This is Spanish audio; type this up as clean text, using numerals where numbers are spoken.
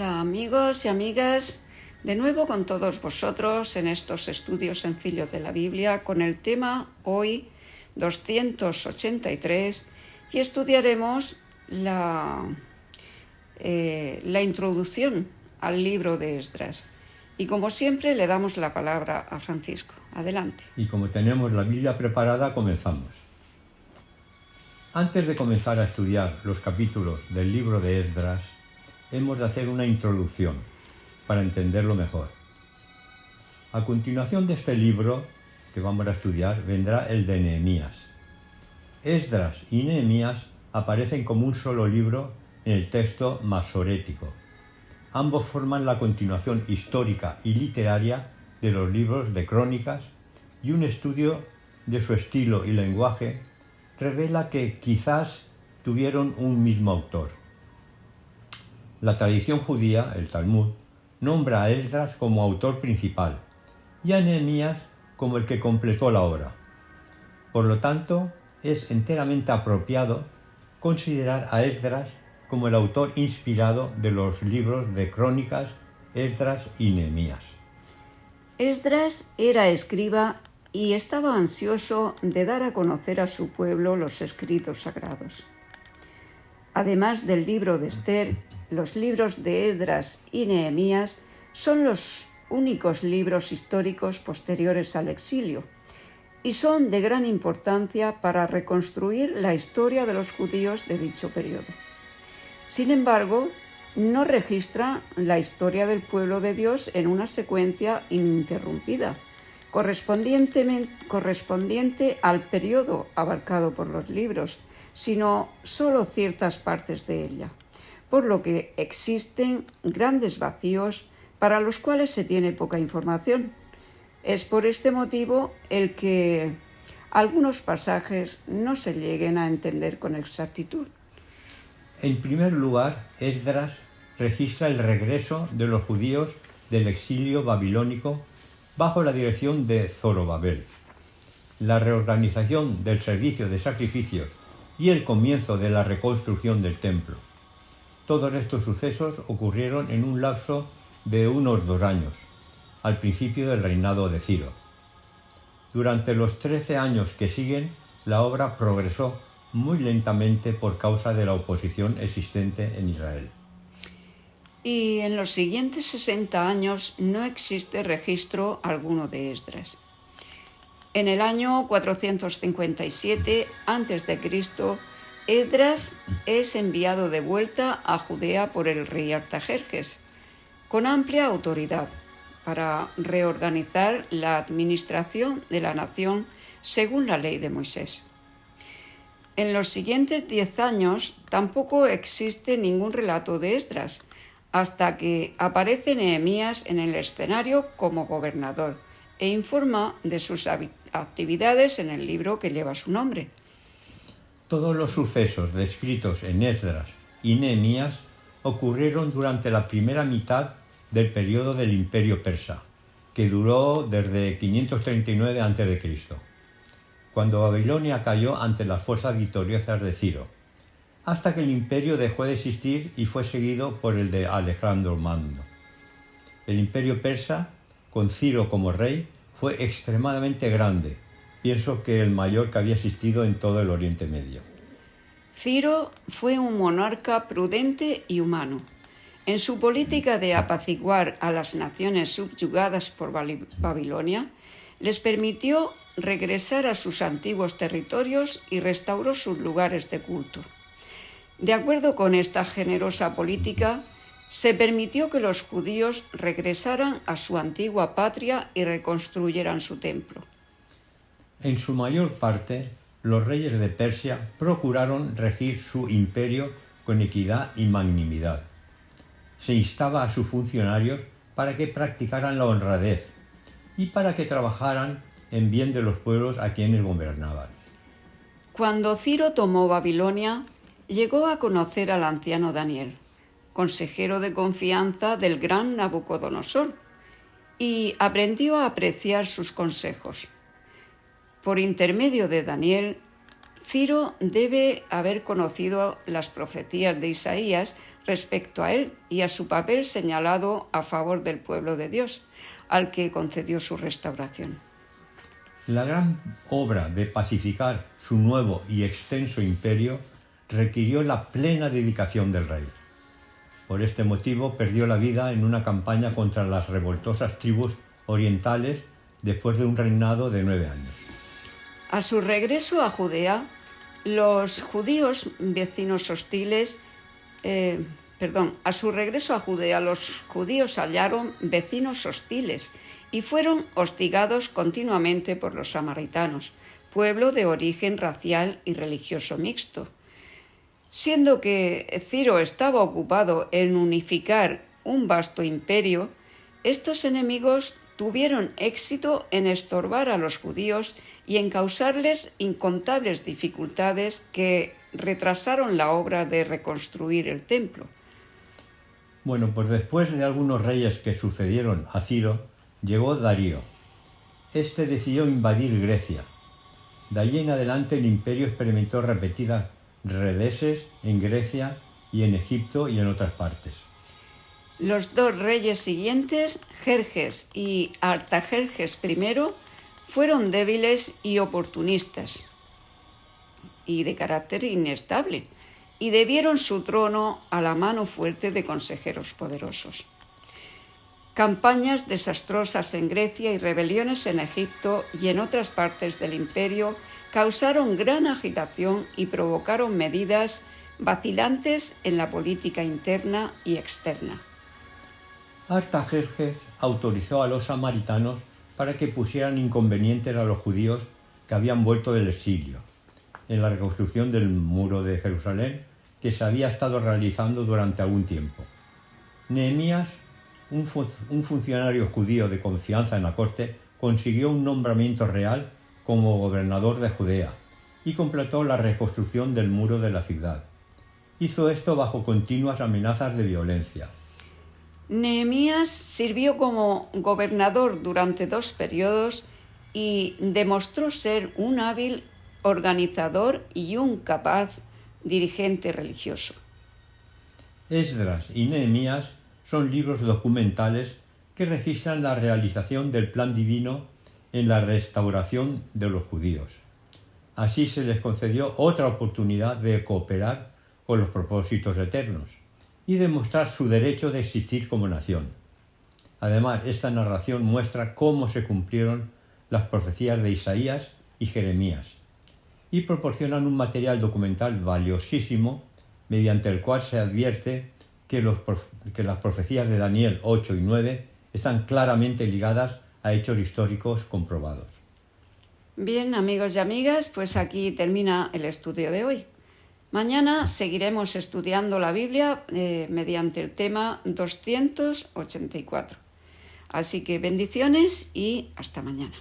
Hola amigos y amigas, de nuevo con todos vosotros en estos estudios sencillos de la Biblia con el tema hoy 283 y estudiaremos la introducción al libro de Esdras. Y como siempre le damos la palabra a Francisco. Adelante. Y como tenemos la Biblia preparada, comenzamos. Antes de comenzar a estudiar los capítulos del libro de Esdras, hemos de hacer una introducción para entenderlo mejor. A continuación de este libro que vamos a estudiar vendrá el de Nehemías. Esdras y Nehemías aparecen como un solo libro en el texto masorético. Ambos forman la continuación histórica y literaria de los libros de Crónicas, y un estudio de su estilo y lenguaje revela que quizás tuvieron un mismo autor. La tradición judía, el Talmud, nombra a Esdras como autor principal y a Nehemías como el que completó la obra. Por lo tanto, es enteramente apropiado considerar a Esdras como el autor inspirado de los libros de Crónicas, Esdras y Nehemías. Esdras era escriba y estaba ansioso de dar a conocer a su pueblo los escritos sagrados. Además del libro de Esther, los libros de Esdras y Nehemías son los únicos libros históricos posteriores al exilio y son de gran importancia para reconstruir la historia de los judíos de dicho periodo. Sin embargo, no registra la historia del pueblo de Dios en una secuencia ininterrumpida, correspondiente al periodo abarcado por los libros, sino solo ciertas partes de ella, por lo que existen grandes vacíos para los cuales se tiene poca información. Es por este motivo el que algunos pasajes no se lleguen a entender con exactitud. En primer lugar, Esdras registra el regreso de los judíos del exilio babilónico bajo la dirección de Zorobabel, la reorganización del servicio de sacrificios y el comienzo de la reconstrucción del templo. Todos estos sucesos ocurrieron en un lapso de unos 2 años, al principio del reinado de Ciro. Durante los 13 años que siguen, la obra progresó muy lentamente por causa de la oposición existente en Israel. Y en los siguientes 60 años no existe registro alguno de Esdras. En el año 457 a.C., Esdras es enviado de vuelta a Judea por el rey Artajerjes, con amplia autoridad, para reorganizar la administración de la nación según la ley de Moisés. En los siguientes 10 años tampoco existe ningún relato de Esdras, hasta que aparece Nehemías en el escenario como gobernador e informa de sus actividades en el libro que lleva su nombre. Todos los sucesos descritos en Esdras y Nehemías ocurrieron durante la primera mitad del periodo del Imperio Persa, que duró desde 539 a.C., cuando Babilonia cayó ante las fuerzas victoriosas de Ciro, hasta que el imperio dejó de existir y fue seguido por el de Alejandro Magno. El imperio persa, con Ciro como rey, fue extremadamente grande, pienso que el mayor que había existido en todo el Oriente Medio. Ciro fue un monarca prudente y humano. En su política de apaciguar a las naciones subyugadas por Babilonia, les permitió regresar a sus antiguos territorios y restauró sus lugares de culto. De acuerdo con esta generosa política, se permitió que los judíos regresaran a su antigua patria y reconstruyeran su templo. En su mayor parte, los reyes de Persia procuraron regir su imperio con equidad y magnanimidad. Se instaba a sus funcionarios para que practicaran la honradez y para que trabajaran en bien de los pueblos a quienes gobernaban. Cuando Ciro tomó Babilonia, llegó a conocer al anciano Daniel, consejero de confianza del gran Nabucodonosor, y aprendió a apreciar sus consejos. Por intermedio de Daniel, Ciro debe haber conocido las profecías de Isaías respecto a él y a su papel señalado a favor del pueblo de Dios, al que concedió su restauración. La gran obra de pacificar su nuevo y extenso imperio requirió la plena dedicación del rey. Por este motivo perdió la vida en una campaña contra las revoltosas tribus orientales después de un reinado de 9 años. A su regreso a Judea, los judíos vecinos hostiles, los judíos hallaron vecinos hostiles y fueron hostigados continuamente por los samaritanos, pueblo de origen racial y religioso mixto. Siendo que Ciro estaba ocupado en unificar un vasto imperio, estos enemigos tuvieron éxito en estorbar a los judíos y en causarles incontables dificultades que retrasaron la obra de reconstruir el templo. Bueno, pues después de algunos reyes que sucedieron a Ciro, llegó Darío. Este decidió invadir Grecia. De allí en adelante el imperio experimentó repetidas reveses en Grecia y en Egipto y en otras partes. Los 2 reyes siguientes, Jerjes y Artajerjes I, fueron débiles y oportunistas y de carácter inestable, y debieron su trono a la mano fuerte de consejeros poderosos. Campañas desastrosas en Grecia y rebeliones en Egipto y en otras partes del imperio causaron gran agitación y provocaron medidas vacilantes en la política interna y externa. Artajerjes autorizó a los samaritanos para que pusieran inconvenientes a los judíos que habían vuelto del exilio, en la reconstrucción del muro de Jerusalén que se había estado realizando durante algún tiempo. Nehemías, un funcionario judío de confianza en la corte, consiguió un nombramiento real como gobernador de Judea y completó la reconstrucción del muro de la ciudad. Hizo esto bajo continuas amenazas de violencia. Nehemías sirvió como gobernador durante 2 periodos y demostró ser un hábil organizador y un capaz dirigente religioso. Esdras y Nehemías son libros documentales que registran la realización del plan divino en la restauración de los judíos. Así se les concedió otra oportunidad de cooperar con los propósitos eternos y demostrar su derecho de existir como nación. Además, esta narración muestra cómo se cumplieron las profecías de Isaías y Jeremías y proporcionan un material documental valiosísimo mediante el cual se advierte que las profecías de Daniel 8 y 9 están claramente ligadas a hechos históricos comprobados. Bien, amigos y amigas, pues aquí termina el estudio de hoy. Mañana seguiremos estudiando la Biblia mediante el tema 284. Así que bendiciones y hasta mañana.